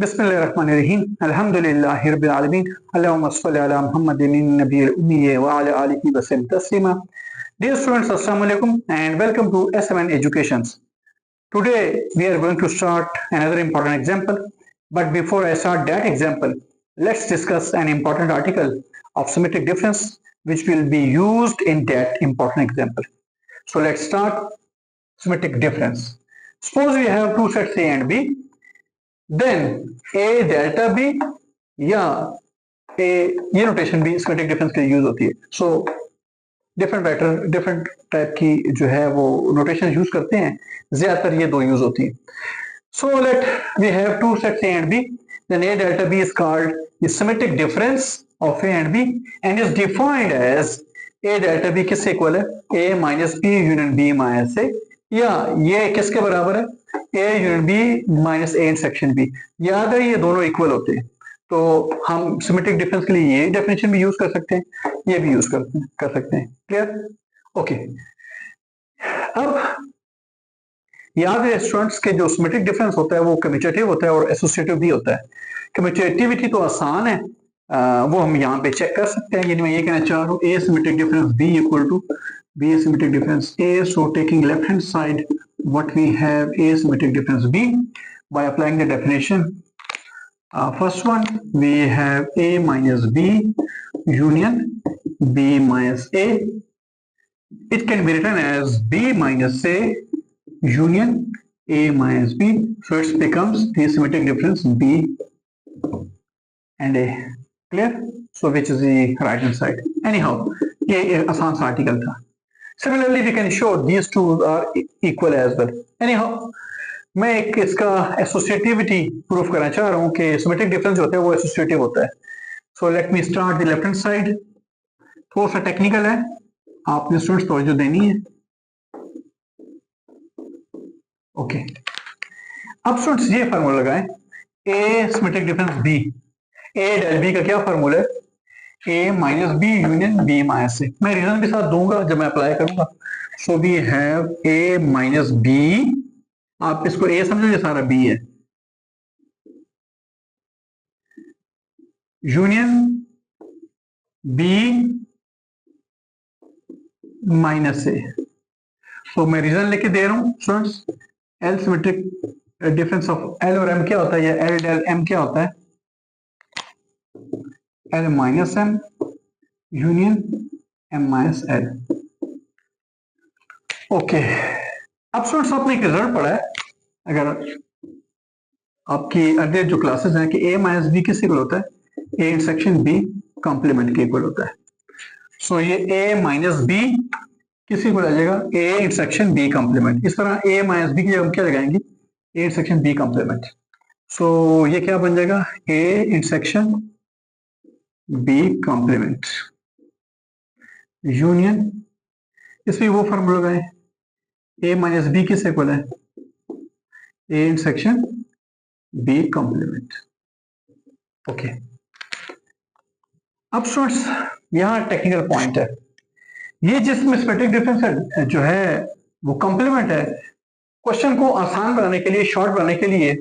बिस्मिल्लाहिर्रहमानिर्रहीम अल्हम्दुलिल्लाहि रब्बिल आलमीन अल्लाहुम्मा सल्लि अला मुहम्मदिन नबिय्यिल उम्मी व अला आलिहि व सल्लिम Taslima. Dear students, assalamu alaikum and welcome to SMN Educations. Today we are going to start another important example, but before I start that example, let's discuss an important article of symmetric difference which will be used in that important example. So let's start symmetric difference. Suppose we have two sets A and B. Then A delta B या A ये notation भी symmetric difference के लिए use होती है. So different type की जो है वो नोटेशन यूज करते हैं, ज्यादातर ये दो यूज होती है. So let we have two sets A and B. Then A delta B is called the symmetric difference of A and B and is defined as A delta B किससे equal है? A minus B union B minus A, या ये किसके बराबर है? A unit B minus A intersection B. याद है ये दोनों इक्वल होते हैं, तो हम सिमेट्रिक डिफरेंस के लिए ये डेफिनेशन भी यूज कर सकते हैं, ये भी यूज कर सकते हैं. क्लियर? ओके. अब याद है स्टूडेंट्स के जो सिमेट्रिक डिफरेंस होता है वो कम्यूटेटिव होता है और एसोसिएटिव भी होता है. कम्यूटेटिविटी तो आसान है, वो हम यहाँ पे चेक कर सकते हैं. यानी मैं ये कहना चाह रहा हूँ A symmetric difference B equal to B symmetric difference A. So taking left hand side, what we have A symmetric difference B by applying the definition. First one we have A minus B union B minus A. It can be written as B minus A union A minus B. So it becomes the symmetric difference B and A. Clear? So which is the right hand side? Anyhow, ये आसान सा article था. Similarly, we can show these two are equal as well. Anyhow, मैं एक इसका associativity proof करना चाह रहा हूँ कि सिमेट्रिक डिफरेंस होता है वो एसोसिएटिव होता है. So let me start the left hand side. थोड़ा सा टेक्निकल है, आपने स्टूडेंट्स तवज्जो देनी है. ओके. अब स्टूडेंट्स ये फार्मूला लगाएं, A symmetric difference B. A del B का क्या फार्मूला है? A minus B union B minus A. मैं रीजन के साथ दूंगा जब मैं अप्लाई करूंगा. So we have A minus B. आप इसको A समझो, ये सारा B है. Union B minus A. तो मैं रीजन लेके दे रहा हूं students. L symmetric difference of L और M क्या होता है? या L डेल M क्या होता है? L minus M union M minus L. Okay. अब स्टूडेंट्स आपने एक रिजल्ट पढ़ा है, अगर आपकी अर्ली जो क्लासेस हैं, कि A माइनस B किस इक्वल होता है? A इंटरसेक्शन B कॉम्प्लीमेंट के इक्वल होता है. सो ये A माइनस B किस इक्वल आ जाएगा? A intersection B complement. इस तरह A माइनस B की जगह हम क्या लगाएंगे? A intersection B complement. So ये क्या बन जाएगा? A intersection B complement union, इसमें वो फार्मूला लगाए, A माइनस B किस इक्वल है? A intersection B complement. Okay. अब स्टूडेंट्स यहाँ टेक्निकल पॉइंट है, ये जिसमें सिमेट्रिक डिफरेंस जो है वो कॉम्प्लीमेंट है. क्वेश्चन को आसान बनाने के लिए, शॉर्ट बनाने के लिए,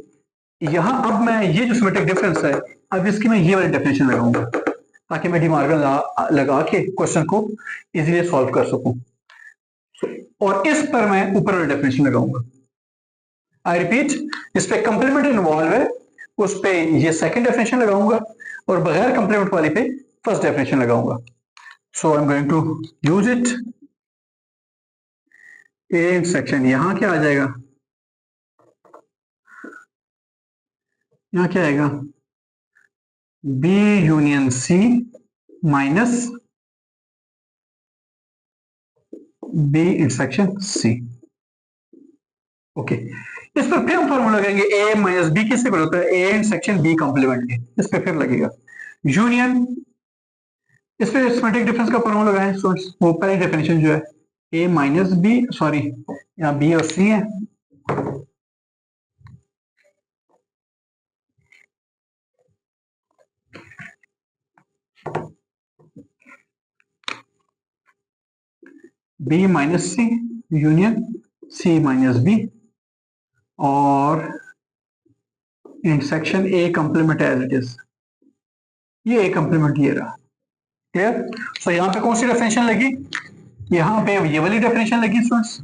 यहाँ अब मैं ये जो सिमेट्रिक डिफरेंस है, अब इसकी मैं ये वाली डेफिनेशन लगाऊंगा ताकि मैं डीमार्कर लगा के क्वेश्चन को इजीली सॉल्व कर सकूं. और इस पर मैं ऊपर वाली डेफिनेशन लगाऊंगा. आई रिपीट, इस पे कंप्लीमेंट इन्वॉल्व है, उस पे ये सेकंड डेफिनेशन लगाऊंगा और बगैर कंप्लीमेंट वाली पे फर्स्ट डेफिनेशन लगाऊंगा. So I am going to use it. A intersection यहां क्या आ जाएगा? यहां क्या आएगा? B union C minus B intersection C. Okay. इस पर फिर हम फॉर्मूला लगाएंगे A माइनस B किससे इक्वल होता है? A इंटरसेक्शन B कॉम्प्लीमेंट के. इस पे फिर लगेगा यूनियन. इस पे सिमेट्रिक डिफरेंस का फॉर्मूला लगाएं. सो वो पहली डेफिनेशन जो है A माइनस B, सॉरी यहाँ B और C है. B minus C union C minus B और intersection A complement as it is, ये ए कंप्लीमेंट ये रहा। क्लियर? सो यहाँ पे कौन सी डेफिनेशन लगी? यहाँ पे ये वाली डेफिनेशन लगी स्टूडेंट्स,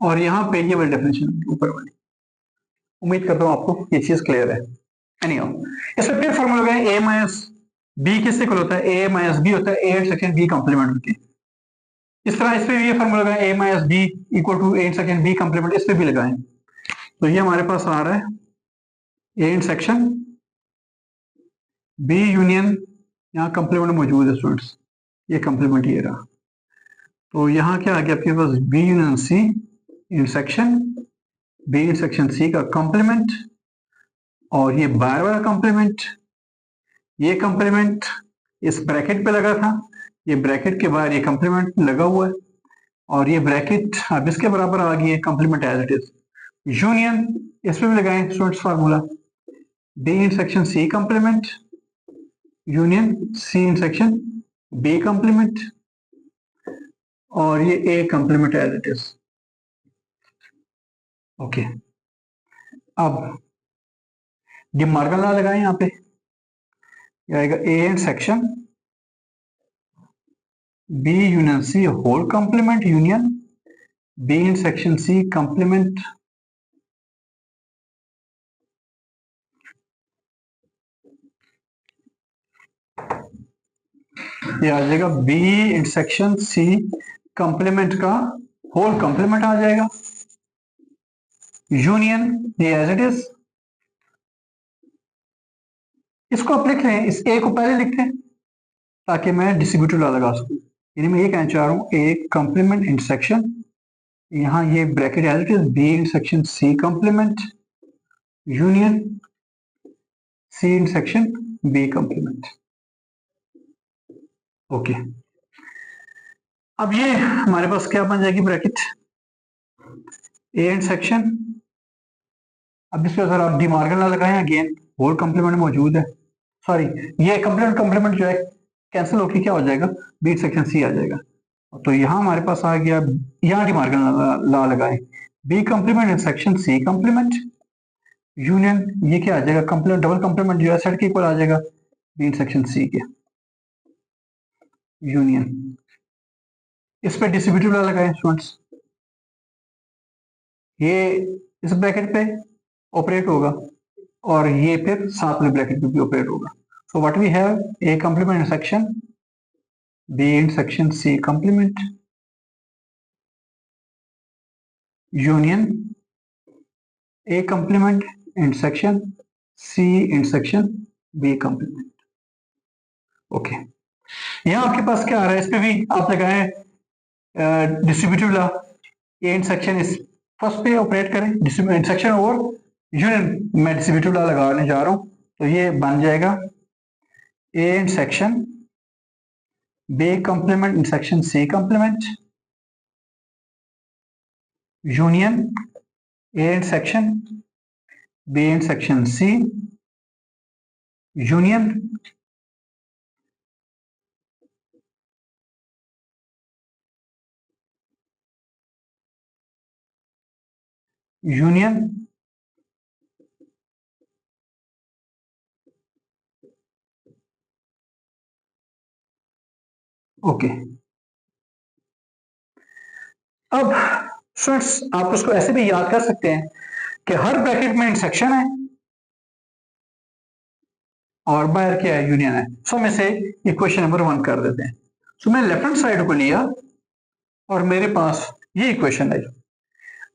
और यहाँ पे ये वाली डेफिनेशन ऊपर वाली। उम्मीद करता हूँ आपको ये चीज क्लियर है। एनीहाउ, इसमें फिर फॉर्मूला लगा है ए माइनस बी किससे इक्वल होता है? ए माइनस बी होता है ए इंटरसेक्शन बी कंप्लीमेंट के। इस तरह इस पे भी ये फॉर्मूला लगा है A minus B equal to A intersection B complement, इस पे भी लगाएं। तो ये हमारे पास आ रहा है ए इंटरसेक्शन बी यूनियन, यहाँ कंप्लीमेंट मौजूद है स्टूडेंट्स, ये कंप्लीमेंट ये रहा। तो यहाँ क्या आ गया आपके पास? B union C intersection B intersection C का कंप्लीमेंट, और ये बार बार कंप्लीमेंट, ये कंप्लीमेंट इस ब्रैकेट पे लगा था, ये ब्रैकेट के बाहर ये कंप्लीमेंट लगा हुआ है, और ये ब्रैकेट अब इसके बराबर आ गई है complement as it is. Union इस पे भी लगाएं students formula, B intersection C complement union C intersection B complement, और ये A complement as it is. Okay, अब डी मॉर्गन लॉ लगाएं यहाँ पे, आएगा A intersection B union C whole complement union B intersection C complement, ये आ जाएगा बी इंटरसेक्शन सी कंप्लीमेंट का होल कंप्लीमेंट आ जाएगा, यूनियन ये एज इट इज। इसको आप लिख लें, इस ए को पहले लिखते हैं ताकि मैं डिस्ट्रीब्यूटिव लॉ लगा सकूं। यानी मैं ये कहना चाह रहा हूं ए कंप्लीमेंट इंटरसेक्शन, यहां ये bracket as it is B intersection C complement union C intersection B complement. Okay, अब ये हमारे पास क्या बन जाएगी ब्रैकेट ए इंटरसेक्शन, अब इसके अगर आप डी मॉर्गन लॉ लगाएं अगेन होल कंप्लीमेंट मौजूद है, सॉरी ये कंप्लीमेंट कंप्लीमेंट जो है कैंसिल होकर क्या हो जाएगा? बी सेक्शन सी आ जाएगा। तो यहाँ हमारे पास आ गया, यहाँ डी मॉर्गन लॉ लगाए B complement intersection C complement union, ये क्या आ जाएगा? कंप्लीमेंट डबल कंप्लीमेंट जो है सेट के इक्वल आ जाएगा बी इंटरसेक्शन सी के यूनियन। इस पे डिस्ट्रीब्यूटिव लॉ लगाए स्टूडेंट्स, ये इस ब्रैकेट पे ऑपरेट होगा और ये फिर साथ वाले ब्रैकेट पे भी ऑपरेट होगा। So what we have A complement intersection B intersection C complement union A complement intersection C intersection B complement. Okay, यहां आपके पास क्या आ रहा है? इस पे भी आप लगाए डिस्ट्रीब्यूटिव लॉ, ए इंटरसेक्शन इस फर्स्ट पे ऑपरेट करें इंटरसेक्शन ओवर यूनियन, मैं डिस्ट्रीब्यूटिव लॉ लगाने जा रहा हूं, तो ये बन जाएगा A intersection B complement intersection C complement union A intersection B intersection C union union okay. अब स्टूडेंट्स आप उसको ऐसे भी याद कर सकते हैं कि हर ब्रैकेट में इंटरसेक्शन है और बाहर क्या है? यूनियन है। सो मैं से इक्वेशन नंबर 1 कर देते हैं। सो मैं लेफ्ट हैंड साइड को लिया और मेरे पास ये इक्वेशन आई।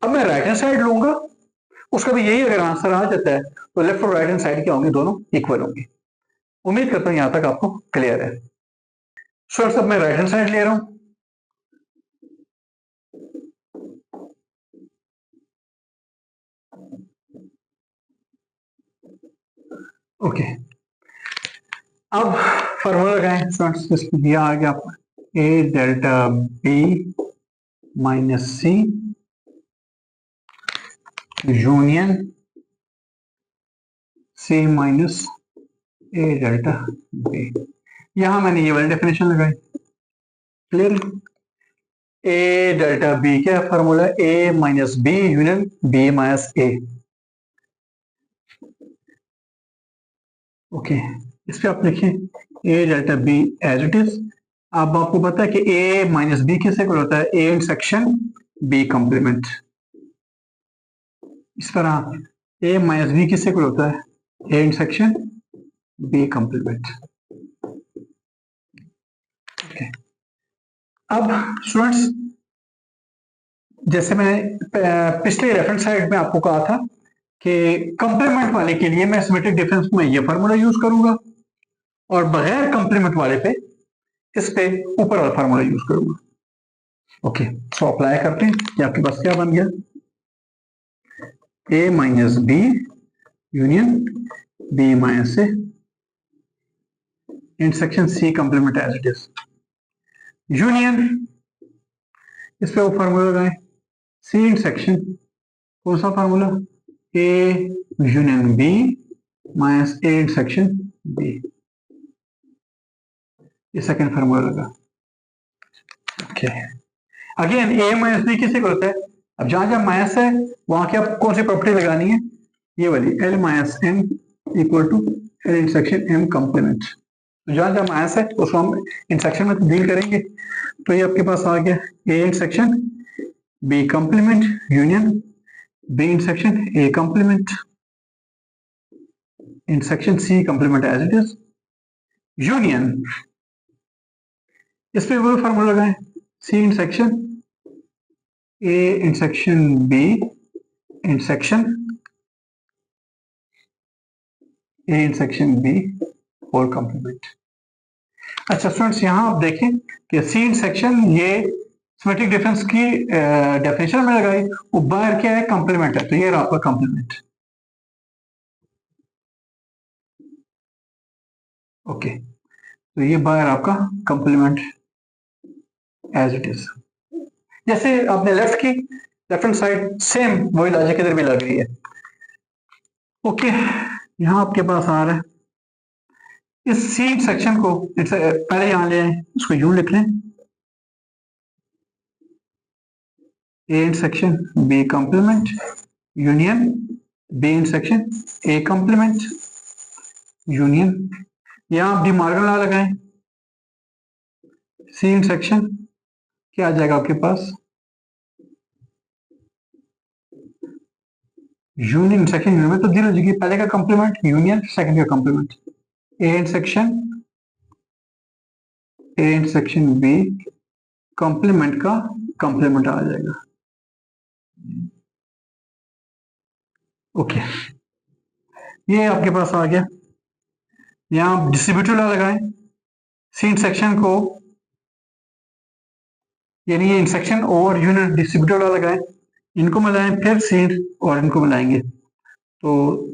अब मैं राइट हैंड साइड लूंगा, उसका भी यही अगर आंसर आ जाता है तो लेफ्ट और राइट हैंड साइड क्या होंगे? दोनों इक्वल होंगे। उम्मीद करता हूं यहां तक आपको क्लियर है। स्टूडेंट्स अब मैं राइट हैंड साइड ले रहा हूं, ओके। अब फॉर्मूला लगाएं स्टूडेंट्स, इसमें दिया आ गया आपको A delta B minus C union C minus A delta B. यहां मैंने ये वाली डेफिनेशन लगाई, क्लियर? ए डेल्टा बी क्या formula? A minus B union B minus A. Okay, इस पे आप लिखें A delta B as it is. अब आपको पता है कि ए माइनस बी किससे इक्वल होता है, ए इंटरसेक्शन बी कॉम्प्लीमेंट। इस तरह ए माइनस बी किससे इक्वल होता है, A intersection B complement. Okay, अब स्टूडेंट्स जैसे मैंने पिछले रेफरेंस साइड में आपको कहा था कि कंप्लीमेंट वाले के लिए मैं सिमेट्रिक डिफरेंस में ये फार्मूला यूज करूंगा और बगैर कंप्लीमेंट वाले पे इस पे ऊपर वाला फार्मूला यूज करूंगा। ओके, सो अप्लाई करते हैं कि आपके पास क्या बन गया, A minus B union B minus A intersection C complement as it is union, इस पे वो फार्मूला लगाएं, सी इंटरसेक्शन कौन सा formula, A union B minus A intersection B, ये सेकंड फार्मूला लगा। Okay, again A minus B किसी को होता है, अब जहां जहां माइनस है वहां की आप कौन सी प्रॉपर्टी लगानी है, ये वाली L minus M equal to L intersection M complement. तो जहां जहां माइनस है उसको हम इंटरसेक्शन में डील करेंगे। तो ये आपके पास आ गया A intersection B complement union B intersection A complement intersection C complement as it is union, इस पे वो फार्मूला लगाएं, C intersection A intersection B intersection A intersection B और कॉम्प्लीमेंट। अच्छा स्टूडेंट्स, यहां आप देखें कि सी इंटरसेक्शन ये सिमेट्रिक डिफरेंस की डेफिनेशन में लगाई, वो बाहर क्या है, कॉम्प्लीमेंट है, तो ये रहा आपका कॉम्प्लीमेंट। ओके, तो ये बाहर आपका कॉम्प्लीमेंट एज इट इज। जैसे आपने लेफ्ट की लेफ्ट हैंड साइड सेम वही लॉजिक इधर भी लग रही है। ओके, यहां आपके पास आ रहा है, इस सी सेक्शन को पहले यहां ले आए, उसको यूं लिख लें, A intersection B complement union B intersection A complement union, यहां आप डी मार्गन लॉ लगाएं, सी इंटरसेक्शन क्या आ जाएगा आपके पास, यूनियन इंटरसेक्शन यूनियन में तो जीरो हो जाएगी, पहले का कॉम्प्लीमेंट यूनियन सेकंड का complement, A intersection B complement का कॉम्प्लीमेंट आ जाएगा। ओके, ये आपके पास आ गया, यहां डिस्ट्रीब्यूटिव लॉ लगाएं, सी इंटरसेक्शन को यानी ये इंटरसेक्शन और यूनियन डिस्ट्रीब्यूटिव लॉ लगाएं, इनको मिलाएं फिर सी और इनको मिलाएंगे, तो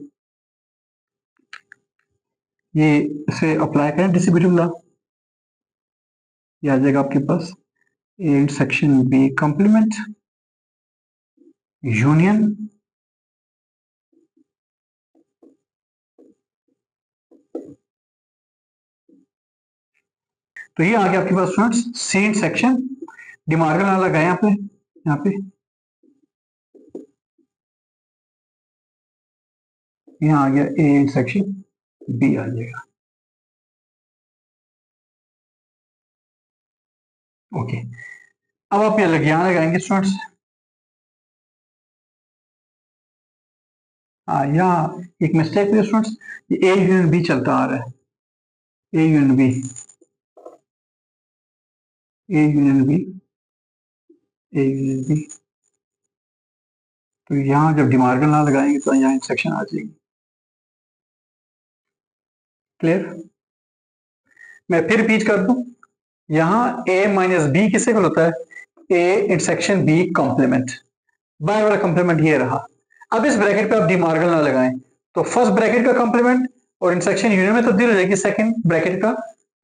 ये इसे अप्लाई करें डिस्ट्रीब्यूटिव लॉ, ये आ जाएगा आपके पास A intersection B complement union तो ये आ गया आपके पास students C intersection, De Morgan law लगाए यहाँ पे यहाँ आ गया ए इंटरसेक्शन बी आ जाएगा। ओके, अब आप यहाँ लगाएंगे स्टूडेंट्स, यहाँ एक मिस्टेक है स्टूडेंट्स, ए यूनियन बी चलता आ रहा है, A union B A union B A union B, तो यहाँ जब डिमार्गन लॉ लगाएंगे तो यहाँ इंटरसेक्शन आ जाएगी। क्लियर, मैं फिर रिपीट कर दूं, यहाँ ए माइनस बी किससे इक्वल होता है, ए इंटरसेक्शन बी कॉम्प्लीमेंट, बाय वाला कॉम्प्लीमेंट ये रहा। अब इस ब्रैकेट पे आप डी मार्गन लॉ लगाएं, तो फर्स्ट ब्रैकेट का कॉम्प्लीमेंट और इंटरसेक्शन यूनियन में तब्दील हो जाएगी सेकंड ब्रैकेट का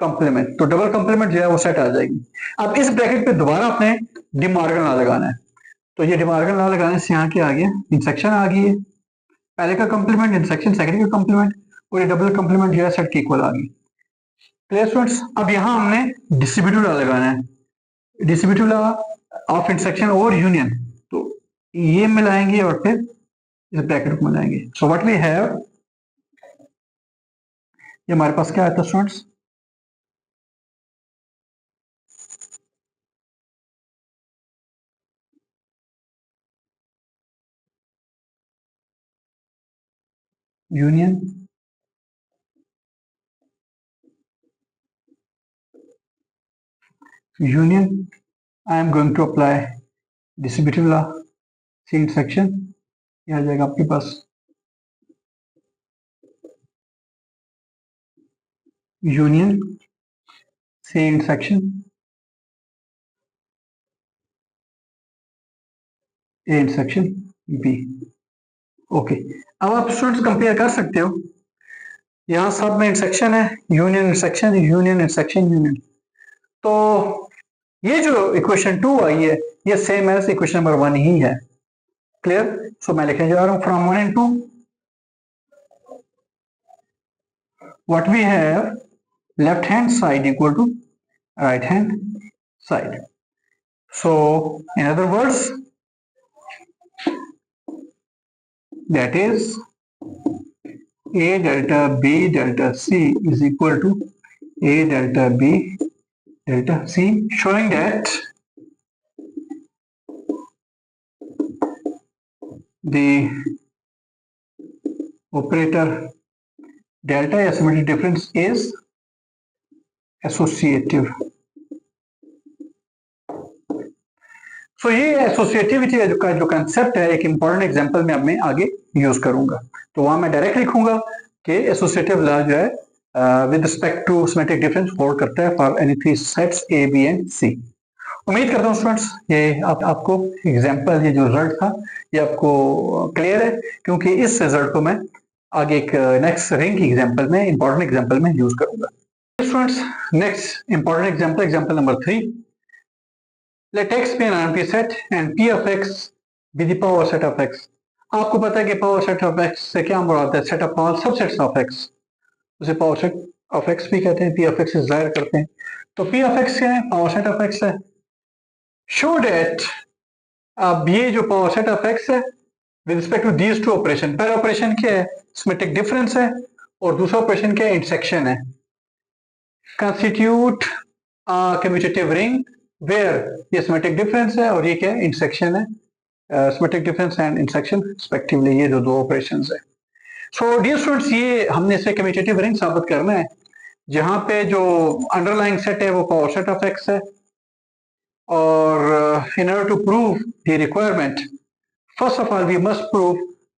कॉम्प्लीमेंट, तो डबल कॉम्प्लीमेंट जो है वो सेट आ जाएगी। अब इस ब्रैकेट पे दोबारा आपने डी मार्गन लॉ लगाना है, तो ये डी मार्गन लॉ लगाने से यहाँ क्या आ गया, इंटरसेक्शन आ गई है, पहले का कॉम्प्लीमेंट इंटरसेक्शन सेकंड का कॉम्प्लीमेंट और ये डबल कॉम्प्लीमेंट जो है सेट के इक्वल आ गई। क्लियर स्टूडेंट्स, अब यहाँ हमने डिस्ट्रीब्यूटिव लॉ लगाना है, डिस्ट्रीब्यूटिव लॉ ऑफ इंटरसेक्शन और यूनियन, तो ये मिलाएंगे और फिर इस ब्रैकेट को मिलाएंगे। सो व्हाट वी हैव ये हमारे पास क्या आता है students, union union I am going to apply distributive law, C intersection, ये आ जाएगा आपके पास union C intersection A intersection B. Okay, अब आप स्टूडेंट्स कंपेयर कर सकते हो, यहाँ सब में इंटरसेक्शन है, union intersection union intersection union. तो ये जो इक्वेशन 2 आई है ये सेम एज इक्वेशन नंबर 1 ही है। क्लियर? सो मैं लिखने जा रहा हूँ from 1 and 2 what we have left hand side equal to right hand side. So in other words, that is A delta B delta C is equal to A delta B delta C, showing that the operator delta asymmetric difference is associative. So ये associativity का जो concept है एक important example में अब मैं आगे use करूंगा। तो वहां मैं डायरेक्ट लिखूंगा कि एसोसिएटिव लॉ जो है with respect to symmetric difference hold करता है for any three sets A B and C. उम्मीद करता हूँ स्टूडेंट्स ये आपको एग्जांपल, ये जो रिजल्ट था ये आपको क्लियर है, क्योंकि इस रिजल्ट को मैं आगे एक नेक्स्ट रिंग की एग्जांपल में, इंपॉर्टेंट एग्जांपल में यूज करूंगा। Students next important example, example number 3, let x be an empty set and p of x be the power set of x। आपको पता है कि पावर सेट ऑफ x से क्या मुराद है, set of all subsets of x, उसे power set of x भी कहते हैं, p of x से जाहिर करते हैं। तो p of x क्या है, पावर सेट ऑफ x है। शो डेट, अब ये जो पावर सेट ऑफ x है with respect to these two operation, पहला ऑपरेशन क्या है, सिमेट्रिक डिफरेंस है, और दूसरा ऑपरेशन क्या है, इंटरसेक्शन है, कंस्टिट्यूट कम्यूटेटिव रिंग वेयर ये सिमेट्रिक डिफरेंस है और ये क्या है, इंटरसेक्शन है, symmetric difference and intersection respectively, ये जो दो ऑपरेशंस है। सो डियर स्टूडेंट्स ये हमने इसे कम्यूटेटिव रिंग साबित करना है जहां पे जो अंडरलाइंग सेट है वो पावर सेट ऑफ एक्स है, और in order to prove the requirement first of all we must prove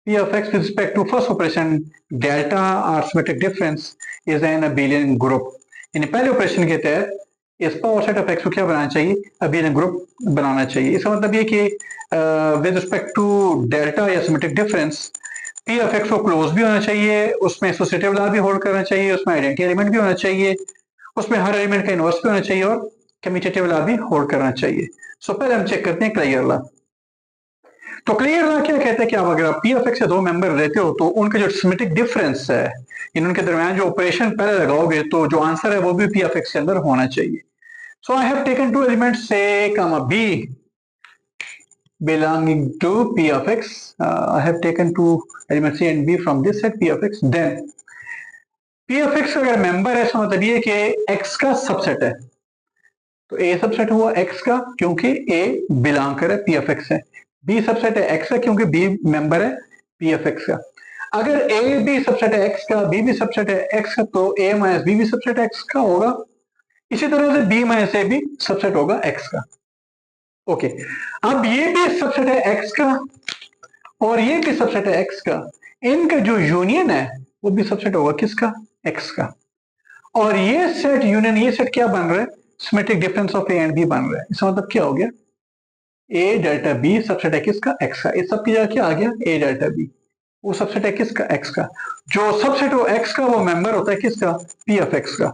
p of x with respect to first operation delta or symmetric difference is an abelian group। यानी पहले operation के तहत इस power set of x को क्या बनाना चाहिए, abelian group बनाना चाहिए। इसका मतलब ये कि विद रिस्पेक्ट टू डेल्टा या symmetric difference P of x को क्लोज भी होना चाहिए, उसमें एसोसिएटिव लॉ भी होल्ड करना चाहिए, उसमें आइडेंटिटी एलिमेंट भी होना चाहिए, उसमें हर एलिमेंट का इनवर्स भी होना चाहिए और कम्यूटेटिव लॉ भी होल्ड करना चाहिए। सो पहले हम चेक करते हैं क्लियर लॉ। तो क्लियर लॉ क्या कहते हैं कि आप अगर पी ऑफ एक्स से दो मेंबर रहते हो तो उनका जो सिमेट्रिक डिफरेंस है इन उनके दरमियान जो ऑपरेशन पहले लगाओगे तो जो आंसर है वो भी पी ऑफ एक्स के अंदर होना चाहिए। So I have taken two elements A comma B belonging to P of X. I have taken two elements A and B from this set P of X. Then P of X अगर member है इसका मतलब ये कि X का subset है, तो A subset हुआ X का क्योंकि A बिलोंग करे P of X है, B सबसेट है X का क्योंकि B मेंबर है P of X का। अगर A भी सबसेट है X का, B भी सबसेट है X का, तो A माइनस B भी सबसेट X का होगा, इसी तरह से b माइनस ए भी सबसेट होगा x का। ओके, अब ये भी सबसेट है x का और ये भी सबसेट है x का, इनका जो यूनियन है वो भी सबसेट होगा किसका, x का। और ये सेट यूनियन, ये सेट क्या बन रहा है, symmetric difference of A and B बन रहा है। इसका मतलब क्या हो गया, ए डेल्टा बी सबसेट है किसका, x का। इस सब की जगह क्या आ गया, ए डेल्टा बी, वो सबसेट है किसका, x का। जो सबसेट हो x का वो मेंबर होता है किसका, p ऑफ x का।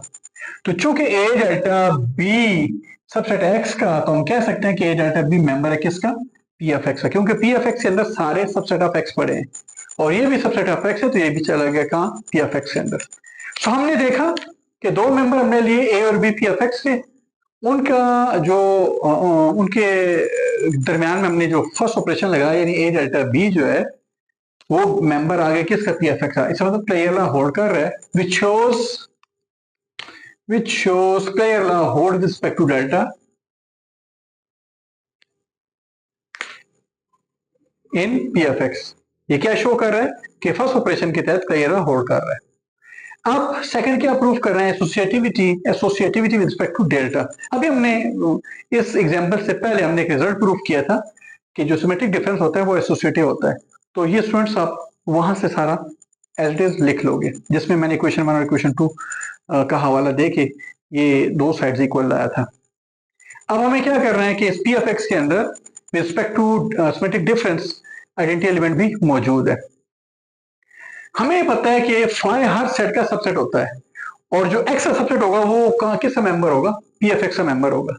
तो चूंकि ए डेल्टा बी सबसेट एक्स का, तो हम कह सकते हैं कि ए डेल्टा बी मेंबर है किसका, पी ऑफ एक्स का, क्योंकि पी ऑफ एक्स के अंदर सारे सबसेट ऑफ एक्स पड़े हैं और ये भी सबसेट ऑफ एक्स है, तो ये भी चला गया कहाँ, पी ऑफ एक्स के अंदर। तो हमने देखा कि दो मेंबर हमने लिए ए और बी पी ऑफ एक्स के, उनका जो उनके दरमियान में हमने जो फर्स्ट ऑपरेशन लगाया यानी ए डेल्टा बी जो है वो मेंबर आगे किसका पी एफ एक्स, इसका मतलब क्लियर लॉ होल्ड कर रहा है, which shows clear law hold with respect to delta in P F x. ये क्या शो कर रहा है कि फर्स्ट ऑपरेशन के तहत क्लियर लॉ होल्ड कर रहा है। अब सेकंड क्या प्रूव कर रहे हैं, associativity with respect to delta. अभी हमने इस एग्जांपल से पहले हमने एक रिजल्ट प्रूव किया था कि जो सिमेट्रिक डिफरेंस होता है वो एसोसिएटिव होता है। तो ये स्टूडेंट्स आप वहां से सारा एज इट इज लिख लोगे, जिसमें मैंने इक्वेशन 1 और इक्वेशन 2 का हवाला दे के ये दो साइड्स इक्वल लाया था। अब हमें क्या कर रहे हैं कि इस पी एफ एक्स के अंदर with respect to symmetric difference identity element भी मौजूद है। हमें पता है कि फाई हर सेट का सबसेट होता है और जो एक्स का सबसेट होगा वो कहाँ किसका मेंबर होगा, पी एफ एक्स का मेंबर होगा।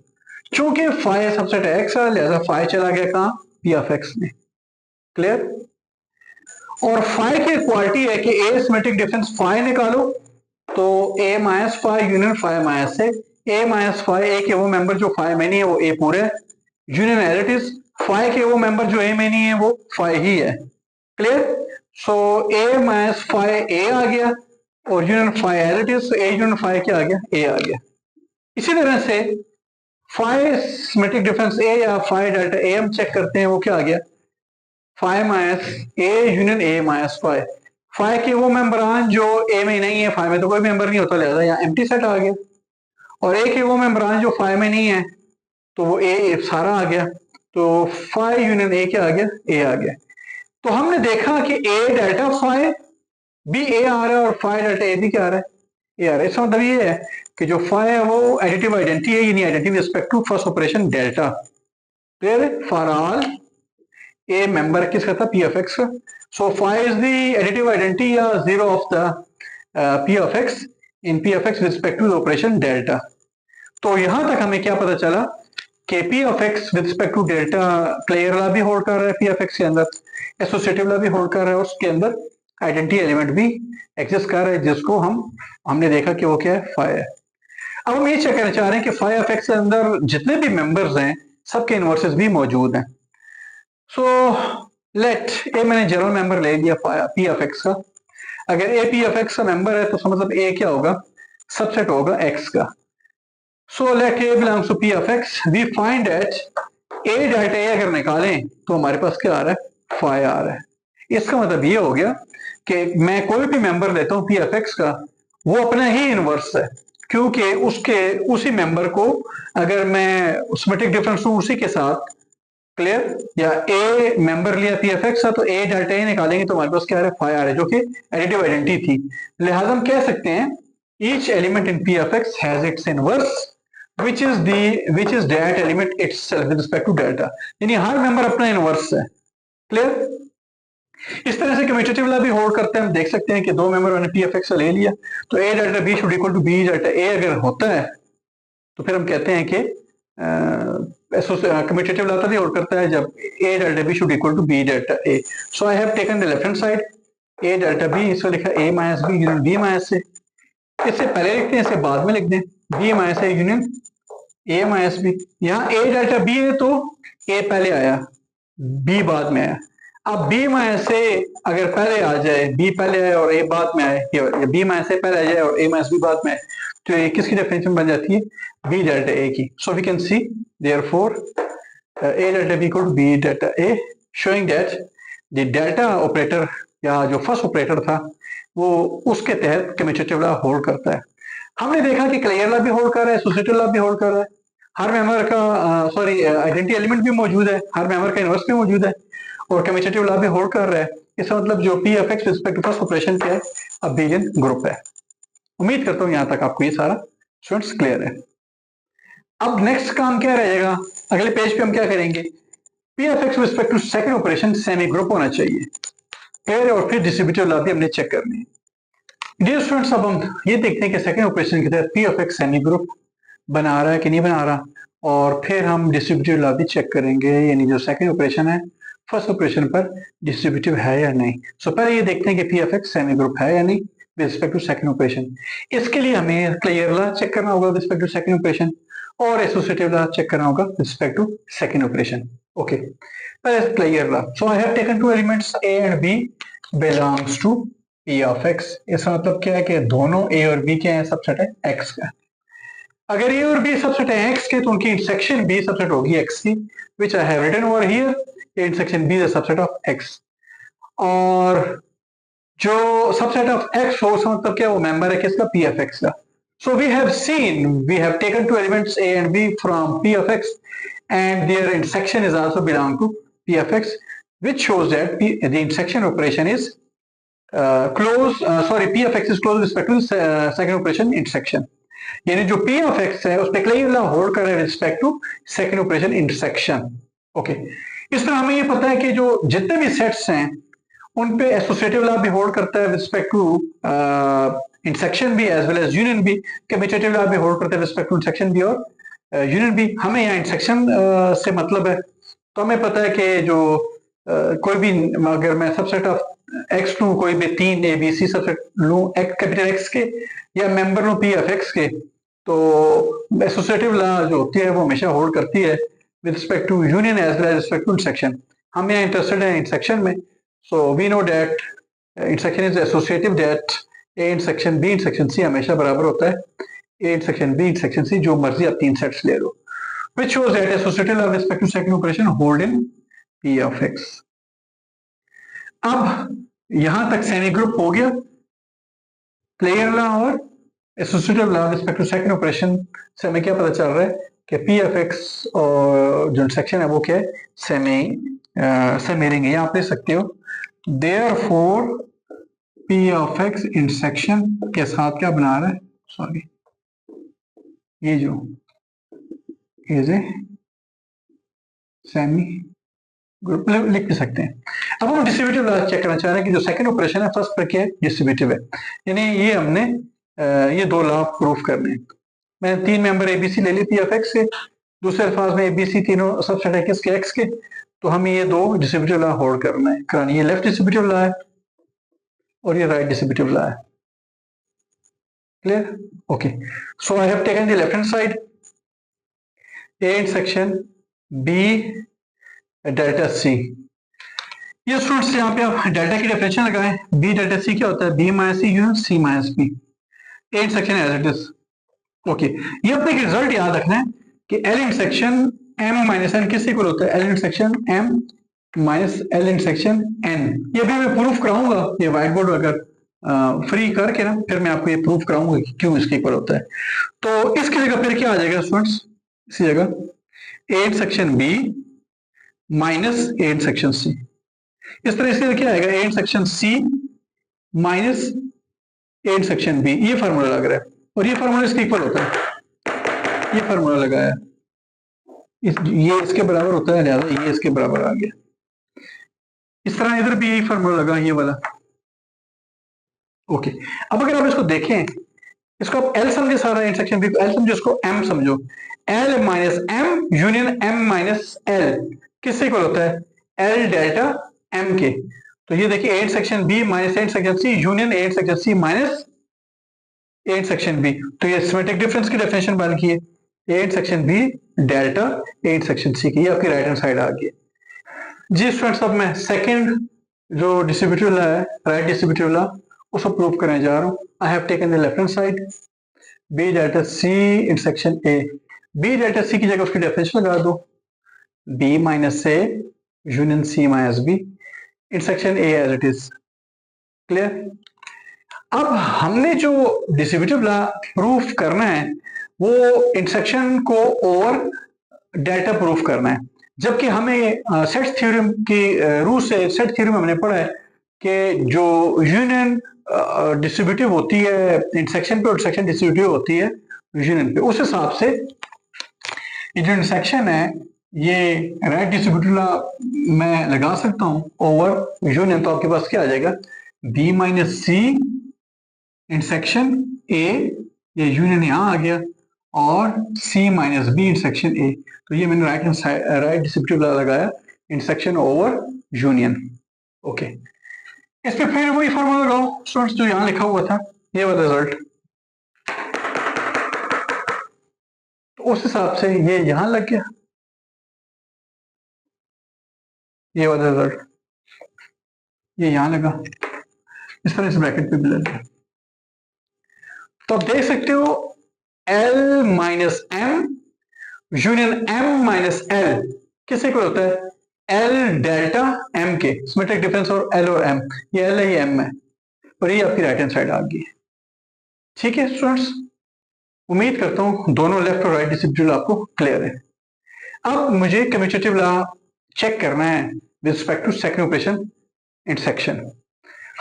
चूंकि फाई सबसेट है एक्स है, लिहाजा फाई चला गया कहाँ, पी एफ एक्स में। क्लियर। और फाई की क्वालिटी है कि ए सिमेट्रिक डिफरेंस फाई निकालो तो A minus phi union phi minus से ए माइनस फाई, ए के वो मेंबर जो फाई में नहीं है वो ए पूरे है, union as it is phi के वो मेंबर जो ए में नहीं है वो फाई ही है। Clear. So A minus phi A आ गया और union phi as it is, A union phi क्या आ गया, ए आ गया। इसी तरह से फाई सिमेट्रिक डिफरेंस ए या फाई डेल्टा ए हम चेक करते हैं, वो क्या आ गया, phi minus A union A minus phi. Phi के वो मेंबरान जो ए में नहीं है, फाई में तो कोई मेंबर नहीं होता, लिहाजा यहाँ एम्प्टी सेट आ गया। और ए के वो मेंबरान जो फाई में नहीं है तो वो ए सारा आ गया, तो फाई यूनियन ए क्या आ गया, ए आ गया। तो हमने देखा कि ए डेल्टा फाई भी ए आ रहा है और फाई डेल्टा ए भी क्या आ रहा है, ए आ रहा है। इसका मतलब ये है कि जो फाई है वो एडिटिव आइडेंटिटी है, यानी identity with respect to first operation delta. फिर फॉर ऑल ए मेंबर किसका था, पी एफ एक्स का। So phi is the additive identity या zero of the P F X in P F X with respect to the operation delta. तो यहां तक हमें क्या पता चला कि P F X with respect to delta clear law भी होल्ड कर रहा है, पी एफ एक्स के अंदर एसोसिएटिव लॉ भी होल्ड कर रहा है, उसके अंदर आइडेंटिटी एलिमेंट भी एग्जिस्ट कर रहा है, जिसको हमने देखा कि वो क्या है, फाई है। अब हम ये चेक करना चाह रहे हैं कि फाई एफ एक्स के अंदर जितने भी मेंबर्स हैं सबके इनवर्सेस भी मौजूद हैं। सो लेट ए, मैंने जनरल मेंबर ले लिया पी एफ एक्स का। अगर ए पी एफ एक्स का मेंबर है तो इसका मतलब ए क्या होगा, सबसेट होगा एक्स का। So let A belongs to P F X, we find that A delta A अगर निकालें तो हमारे पास क्या आ रहा है, फाई आ रहा है। इसका मतलब ये हो गया कि मैं कोई भी मेंबर लेता हूं पी एफ एक्स का, वो अपना ही इनवर्स है, क्योंकि उसके उसी मेंबर को अगर मैं सिमेट्रिक डिफरेंस हूं उसी के साथ, क्लियर, या ए मेंबर लिया पी एफ एक्स का तो ए डेल्टा ए निकालेंगे तो हमारे पास क्या आ रहा है, फाई आ रहा है, जो कि एडिटिव आइडेंटिटी थी। लिहाजा हम कह सकते हैं each element in P F x has its inverse which is that element itself with respect to delta, यानी हर मेंबर अपना इनवर्स है। क्लियर। इस तरह से कम्यूटेटिव लॉ भी होल्ड करते हैं। हम देख सकते हैं कि दो मेंबर मैंने पी एफ एक्स ले लिया तो A delta B should equal to B delta A अगर होता है तो फिर हम कहते हैं कि कम्यूटेटिव लॉ भी होल्ड करता है जब A delta B should equal to B delta A. So I have taken the left hand side A delta B, इसको लिखा A minus B union B minus से। इससे पहले लिखते हैं, इससे बाद में लिख दें, B minus A union A minus B. यहाँ ए डेल्टा बी है तो ए पहले आया बी बाद में आया। अब बी माइनस ए अगर पहले आ जाए, बी पहले आए और ए बाद में आए, या बी माइनस ए पहले आ जाए और ए माइनस बी बाद में आए, तो ये किसकी डेफिनेशन बन जाती है, बी डेल्टा ए की। So we can see therefore A delta B equal to B delta A, showing that the delta operator या जो फर्स्ट ऑपरेटर था वो उसके तहत कम्यूटेटिव लॉ होल्ड करता है। हमने देखा कि क्लियर लॉ भी होल्ड कर रहा है, एसोसिएटिव लॉ भी होल्ड कर रहा है, हर मेंबर का आइडेंटिटी एलिमेंट भी मौजूद है, हर मेंबर का इनवर्स भी मौजूद है और कम्यूटेटिव लॉ भी होल्ड कर रहा है। इसका मतलब जो P F X respect to first operation क्या है, अबेलियन ग्रुप है। उम्मीद करता हूं यहां तक आपको ये सारा स्टूडेंट्स क्लियर है। अब नेक्स्ट काम क्या रहेगा, अगले पेज पे हम क्या करेंगे, P F X respect to second operation semi group होना चाहिए, फिर और फिर डिस्ट्रीब्यूटिव लॉ भी हमने चेक करनी है। डियर स्टूडेंट्स, अब हम ये देखते हैं कि सेकंड ऑपरेशन के तहत P F X semi group बना रहा है कि नहीं बना रहा, और फिर हम डिस्ट्रीब्यूटिव लॉ भी चेक करेंगे, यानी जो सेकंड ऑपरेशन है फर्स्ट ऑपरेशन पर डिस्ट्रीब्यूटिव है या नहीं। सो पहले ये देखते हैं कि P F X semi group है या नहीं with respect to second operation. इसके लिए हमें क्लियर लॉ चेक करना होगा with respect to second operation और एसोसिएटिव लॉ चेक करना होगा with respect to second operation. Okay, पहले clear law. So I have taken two elements A and B belongs to P of X. इसका मतलब क्या है कि दोनों ए और बी के हैं, सबसेट है एक्स का। अगर ए और बी सबसेट है एक्स के तो उनकी इंटरसेक्शन बी सबसेट होगी एक्स की, which I have written over here. Intersection B is a subset of X. और जो सबसेट ऑफ एक्स हो उसका मतलब क्या, वो मेंबर है किसका, पी एफ एक्स का। So we have seen, we have taken two elements A and B from P of X, and their intersection is also belong to P of X, which shows that the intersection operation is P of X is close with respect to second operation intersection. यानी जो P of X है उस पर clear law hold कर रहा है respect to second operation intersection. Okay, इस तरह हमें ये पता है कि जो जितने भी सेट्स हैं उन पे एसोसिएटिव लॉ भी होल्ड करता है रिस्पेक्ट टू इंटरसेक्शन भी एज वेल एज यूनियन भी। कम्यूटेटिव लॉ भी होल्ड करता है रिस्पेक्ट टू इंटरसेक्शन भी और यूनियन भी। हमें यहाँ इंटरसेक्शन से मतलब है, तो हमें पता है कि जो कोई भी, अगर मैं सबसेट ऑफ एक्स लूं, कोई भी तीन ए बी सी सबसेट लूं कैपिटल एक्स के, या मेंबर लूं पी ऑफ एक्स के, तो एसोसिएटिव लॉ जो होती है वो हमेशा होल्ड करती है with respect to union as well as respect to intersection. हम यहाँ इंटरेस्टेड हैं इंटरसेक्शन में, so we know that intersection is associative, that A intersection B intersection C हमेशा बराबर होता है A intersection B intersection C, जो मर्जी आप तीन सेट्स ले लो, which shows that associative law with respect to second operation hold in P of X. अब यहां तक सेमी ग्रुप हो गया, प्लेयर लॉ और associative law with respect to second operation से हमें क्या पता चल रहा है कि P of X और जो सेक्शन है वो क्या है, सेमी रिंग है। आप ले सकते हो therefore P of X intersection के साथ क्या बना रहा है, सॉरी ये जो इज ए सेमी ग्रुप लिख भी सकते हैं। अब हम डिस्ट्रीब्यूटिव लॉ चेक करना चाह रहे हैं कि जो सेकंड ऑपरेशन है फर्स्ट पर क्या है, डिस्ट्रीब्यूटिव है। यानी ये हमने ये दो लॉ प्रूफ करने हैं। मैंने तीन मेंबर एबीसी ले ली पी ऑफ एक्स से, दूसरे अल्फाज में एबीसी तीनों सबसेट है किसके, एक्स के, तो हमें ये दो डिस्ट्रीब्यूटिव लॉ होल्ड करना है करानी। ये लेफ्ट डिस्ट्रीब्यूटिव लॉ है और ये राइट डिस्ट्रीब्यूटिव लॉ है। Clear? Okay, so I have taken the left hand side A intersection B delta C. ये स्टूडेंट्स यहाँ पे आप डेल्टा की डेफिनेशन लगाएं, बी डेल्टा सी क्या होता है, B minus C union C minus B, A intersection as it is. Okay, ये अपने रिजल्ट याद रखना है कि L intersection M minus N किस इक्वल होता है, L intersection M minus L intersection N. ये भी मैं प्रूफ कराऊंगा, ये व्हाइट बोर्ड अगर फ्री करके ना फिर मैं आपको ये प्रूफ कराऊंगा कि क्यों इसके इक्वल होता है। तो इसकी जगह फिर क्या आ जाएगा स्टूडेंट्स, इसी जगह A intersection B minus A intersection C. इस तरह से क्या आएगा, A intersection C minus A intersection B, ये फार्मूला लग रहा है और ये फार्मूला इसके इक्वल होता है। ये फार्मूला लगाया ये इसके बराबर होता है, लिहाजा ये इसके बराबर आ गया। इस तरह इधर भी यही फार्मूला लगा, ये वाला। ओके, अब अगर आप इसको देखें, इसको आप एल समझे, सारा इंटरसेक्शन बी को एल समझो, इसको एम समझो। L minus M union M minus L किससे इक्वल होता है, एल डेल्टा एम के। तो ये देखिए A intersection B minus A intersection C union A intersection C minus A intersection B. तो ये सिमेट्रिक डिफरेंस की डेफिनेशन बन गई है, A intersection B delta A intersection C की। ये आपकी राइट हैंड साइड आ गई जी स्टूडेंट्स। अब मैं सेकंड जो डिस्ट्रीब्यूटिव लॉ है, राइट डिस्ट्रीब्यूटिव लॉ, उसको प्रूव करने जा रहा हूँ। I have taken the left hand side B delta C intersection A. B delta C की जगह उसकी डेफिनेशन लगा दो, B minus A union C minus B intersection A as it is. Clear? अब हमने जो डिस्ट्रीब्यूटिव लॉ प्रूफ करना है वो इंटरसेक्शन को ओवर डेल्टा प्रूफ करना है, जबकि हमें सेट थ्योरम की रूल से, सेट थ्योरम हमने पढ़ा है कि जो यूनियन डिस्ट्रीब्यूटिव होती है इंटरसेक्शन पे, इंटरसेक्शन डिस्ट्रीब्यूटिव होती है यूनियन पे। उस हिसाब से ये जो इंटरसेक्शन है ये राइट डिस्ट्रीब्यूटिव लॉ मैं लगा सकता हूं ओवर यूनियन। तो आपके पास क्या आ जाएगा, B minus C intersection A, ये यूनियन यहां आ गया, और C minus B intersection A. तो ये मैंने राइट डिस्ट्रीब्यूटिव लॉ लगाया, इंटरसेक्शन ओवर यूनियन। ओके, इस पे फिर वही फॉर्मूला लगाओ स्टूडेंट्स जो यहां लिखा हुआ था, ये वाला रिजल्ट। तो उस हिसाब से ये यहां लग गया, ये वाला रिजल्ट। ये यहां लगा, इस तरह से ब्रैकेट पे भी लग गया। तो आप देख सकते हो L minus M union M minus L किससे इक्वल होता है? L डेल्टा M के, सिमेट्रिक डिफरेंस और L और M, ये L है ये M है, और ये आपकी राइट हैंड साइड आ गई। ठीक है स्टूडेंट्स, उम्मीद करता हूं दोनों लेफ्ट और राइट डिस्ट्रीब्यूटेड आपको क्लियर है। अब मुझे कम्यूटेटिव लॉ चेक करना है with respect to second operation intersection.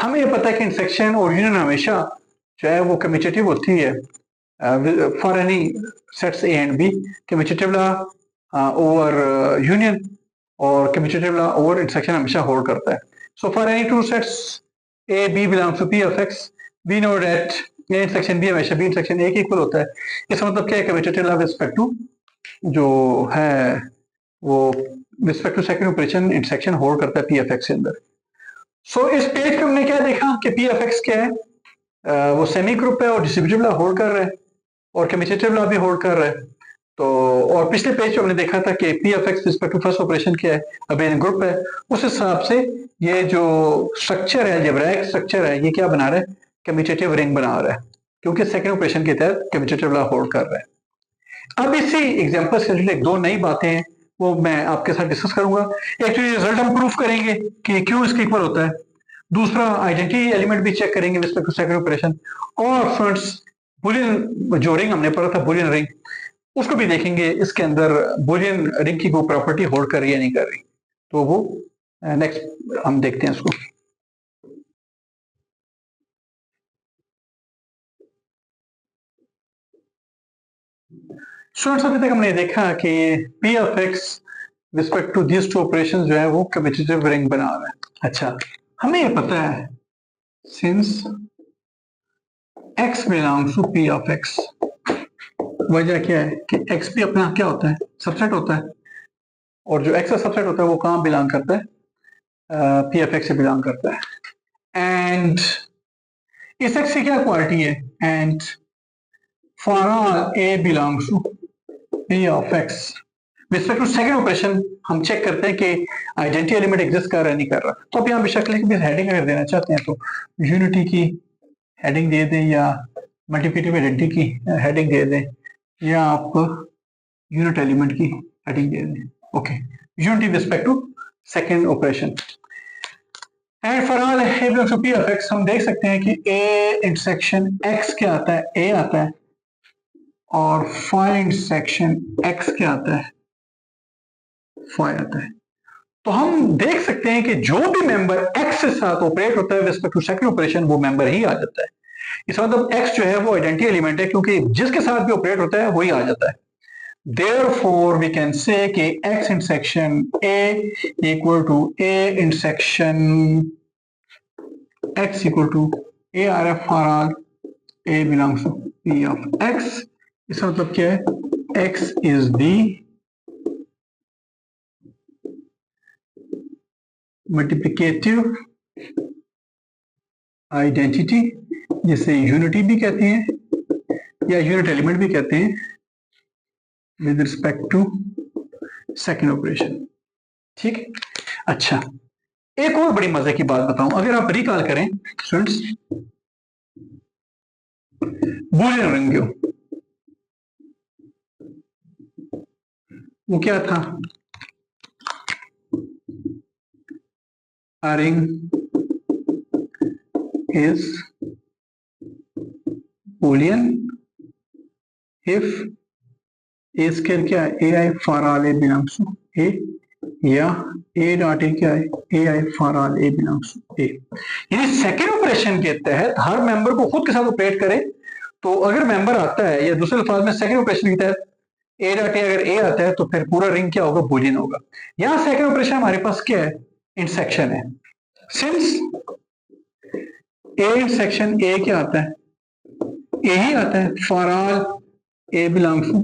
हमें ये पता है कि इंटरसेक्शन और यूनियन हमेशा जो है वो कम्यूटेटिव होती है for any sets A and B. Commutative law over union और कम्यूटेटिव लॉ ओवर इंटरसेक्शन हमेशा होल्ड करता है। So for any two sets A B belongs to P of X, we know that A intersection B हमेशा B intersection A के equal होता है। इसका मतलब क्या है? Commutative law with respect to जो है वो respect to second operation intersection hold करता है पी एफ एक्स के अंदर। सो इस पेज पे हमने क्या देखा कि पी एफ एक्स क्या है? वो सेमी ग्रुप है और डिस्ट्रीब्यूटिव लॉ होल्ड कर रहा है और कम्यूटेटिव लॉ भी होल्ड कर रहा है। तो और पिछले पेज पे हमने देखा था कि P F X respect to first operation क्या है? अबेलियन ग्रुप है। उस हिसाब से ये जो स्ट्रक्चर है, अलजेब्राइक स्ट्रक्चर है, ये क्या बना रहा है? कम्यूटेटिव रिंग बना रहा है, क्योंकि सेकंड ऑपरेशन के तहत कम्यूटेटिव लॉ होल्ड कर रहा है। अब इसी एग्जांपल से रिलेटेड दो नई बातें हैं, वो मैं आपके साथ डिस्कस करूंगा। एक्चुअली रिजल्ट हम प्रूफ करेंगे कि क्यों इसके इक्वल होता है। दूसरा आइडेंटिटी एलिमेंट भी चेक करेंगे with respect to second operation. और फ्रेंड्स बुलियन जो रिंग हमने पढ़ा था, बुलियन रिंग, उसको भी देखेंगे इसके अंदर बुलियन रिंग की कोई प्रॉपर्टी होल्ड कर रही है नहीं कर रही। तो वो नेक्स्ट हम देखते हैं उसको। स्टूडेंट्स अभी तक हमने देखा कि P of X respect to this two operation जो है वो कम्यूटेटिव रिंग बना रहा है। अच्छा, हमें ये पता है since x belongs to p of x, वजह क्या है कि x भी अपना क्या होता है? सबसेट होता है, और जो x का सबसेट होता है वो कहाँ बिलोंग करता है? p ऑफ x से बिलोंग करता है। एंड इस x की क्या क्वालिटी है? And for all a belongs to p of x respect to second operation हम चेक करते हैं कि आइडेंटिटी एलिमेंट एग्जिस्ट कर रहा है नहीं कर रहा। तो आप यहाँ बेशक लिख भी हेडिंग अगर देना चाहते हैं तो यूनिटी की हेडिंग दे दें, या मल्टीप्लिकेटिव आइडेंटिटी की हेडिंग दे दें, या आप यूनिट एलिमेंट की हेडिंग दे दें। Okay, unity respect to second operation. And for all A belongs to P of X हम देख सकते हैं कि ए इंटरसेक्शन एक्स क्या आता है? ए आता है, और फाई इंटरसेक्शन एक्स क्या आता है? फाई आता है। तो हम देख सकते हैं कि जो भी मेंबर एक्स के साथ ऑपरेट होता है रिस्पेक्ट टू सेकंड ऑपरेशन वो मेंबर ही आ जाता है। इसका मतलब एक्स जो है वो आइडेंटिटी एलिमेंट है, क्योंकि जिसके साथ भी ऑपरेट होता है वही आ जाता है। Therefore, we can say कि x intersection A equal to A intersection x equal to ARF for all A belongs to P of x। इसका मतलब क्या है? x is the multiplicative identity, जिसे यूनिटी भी कहते हैं या यूनिट एलिमेंट भी कहते हैं, with respect to second operation. ठीक है, अच्छा एक और बड़ी मजे की बात बताऊं, अगर आप रिकॉल करें स्टूडेंट्स, बूलियन रिंग वो क्या था? A ring is Boolean if A square क्या है? AI for all A belongs to A, या A डॉट A क्या है? AI for all A belongs to A। यानी सेकेंड ऑपरेशन के तहत हर मेंबर को खुद के साथ ऑपरेट करे, तो अगर मेंबर आता है, या दूसरे अल्फाज में सेकेंड ऑपरेशन के तहत A डॉट A अगर A आता है, तो फिर पूरा रिंग क्या होगा? बूलियन होगा। यहाँ सेकेंड ऑपरेशन हमारे पास क्या है? इंटरसेक्शन है। सिंस A इंटरसेक्शन A क्या आता है? A ही आता है, for all A belongs to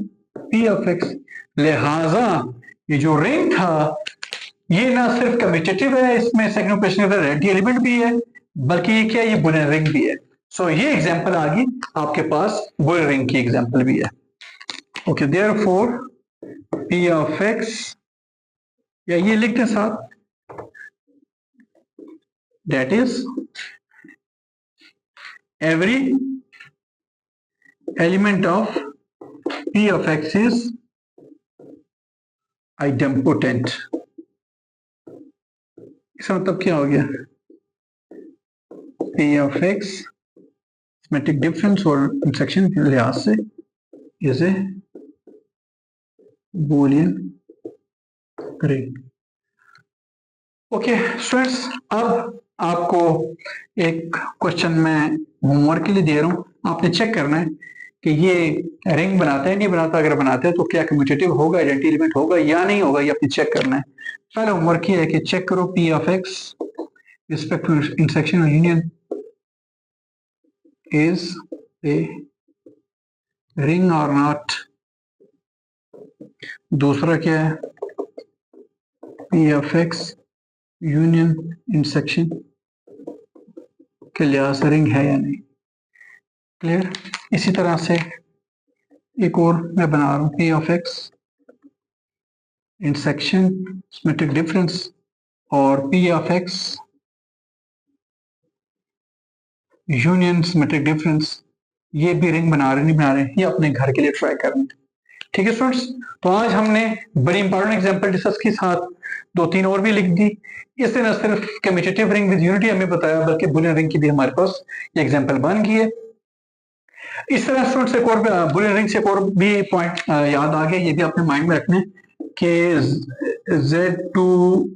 P of X। लिहाजा ये जो रिंग था ये ना सिर्फ कम्यूटेटिव है, इसमें सेकंड ऑपरेशन का आइडेंटिटी एलिमेंट भी है, बल्कि ये क्या? ये बूलियन रिंग भी है। सो ये एग्जांपल आ गई आपके पास, बूलियन रिंग की एग्जांपल भी है। Okay, therefore P of X, या ये लिखते हैं साथ, that is every element of P of X is idempotent. इसका मतलब क्या हो गया? P of X symmetric difference और इंटरसेक्शन के लिहाज से is a Boolean ring. Okay students, अब आपको एक क्वेश्चन मैं होमवर्क के लिए दे रहा हूं, आपने चेक करना है कि ये रिंग बनाता है नहीं बनाता, अगर बनाता है तो क्या कम्यूटेटिव होगा, आइडेंटिटी एलिमेंट होगा या नहीं होगा, ये आपने चेक करना है। पहला होमवर्क ये है कि चेक करो P of X respect to intersection union is a ring और नॉट। दूसरा क्या है, P of X union intersection के लिहाज से रिंग है या नहीं। क्लियर? इसी तरह से एक और मैं बना रहा हूं, P of X intersection symmetric difference और P of X union symmetric difference, ये भी रिंग बना रहे नहीं बना रहे, ये अपने घर के लिए ट्राई करना। ठीक है स्टूडेंट्स, तो आज हमने बड़ी इंपॉर्टेंट एग्जांपल डिस्कस की, साथ दो तीन और भी लिख दी। इससे न सिर्फ कम्यूटेटिव रिंग विद यूनिटी हमें बताया, बल्कि बुलियन रिंग की भी हमारे पास एग्जांपल बन गई है। इस तरह स्टूडेंट्स एक और बुलियन रिंग से एक और भी पॉइंट याद आ गया, ये भी अपने माइंड में रखने कि Z2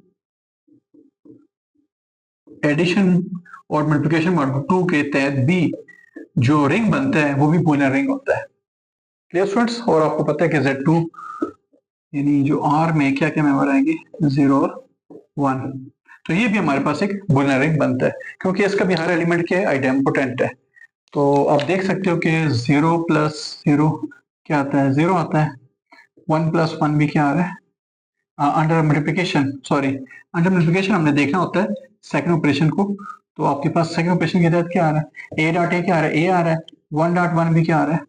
एडिशन और मल्टीप्लिकेशन मॉडल 2 के तहत भी जो रिंग बनता है वो भी बुलियन रिंग होता है। Clear students? और आपको पता है कि Z2 यानी जो R में क्या क्या मेंबर आएंगे, 0 और 1, तो ये भी हमारे पास एक बुलियन रिंग बनता है क्योंकि इसका भी हर एलिमेंट क्या है, आइडेम्पोटेंट है। तो आप देख सकते हो कि 0 प्लस 0 क्या आता है, 0 आता है। 1 प्लस 1 भी क्या आ रहा है, under multiplication, sorry under multiplication हमने देखना होता है सेकंड ऑपरेशन को। तो आपके पास सेकंड ऑपरेशन के तहत क्या आ रहा है, a डॉट a क्या आ रहा है, a आ रहा है। 1 डॉट 1 भी क्या आ रहा है,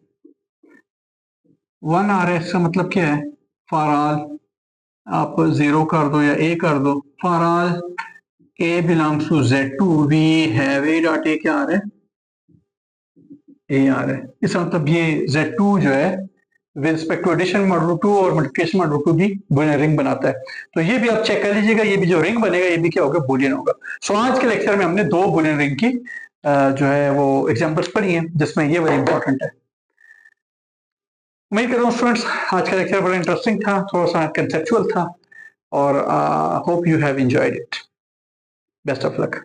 1 आ रहा है। इसका मतलब क्या है, फॉर ऑल आप 0 कर दो या a कर दो, for all a belongs to Z2 we have a dot a क्या आ रहा है, a आ रहा है। इसका मतलब ये Z2 जो है with respect to addition model 2 और मल्टीप्लिकेशन मॉडल 2 भी बुलियन रिंग बनाता है। तो ये भी आप चेक कर लीजिएगा, ये भी जो रिंग बनेगा ये भी क्या होगा, बुलियन होगा। सो आज के लेक्चर में हमने दो बुलियन रिंग की जो है वो एग्जांपल्स पढ़ी हैं, जिसमें ये बड़ी इंपॉर्टेंट है। उम्मीद कर रहा हूँ स्टूडेंट्स आज का लेक्चर बड़ा इंटरेस्टिंग था, थोड़ा सा कंसेप्चुअल था, और hope you have enjoyed it. Best of luck.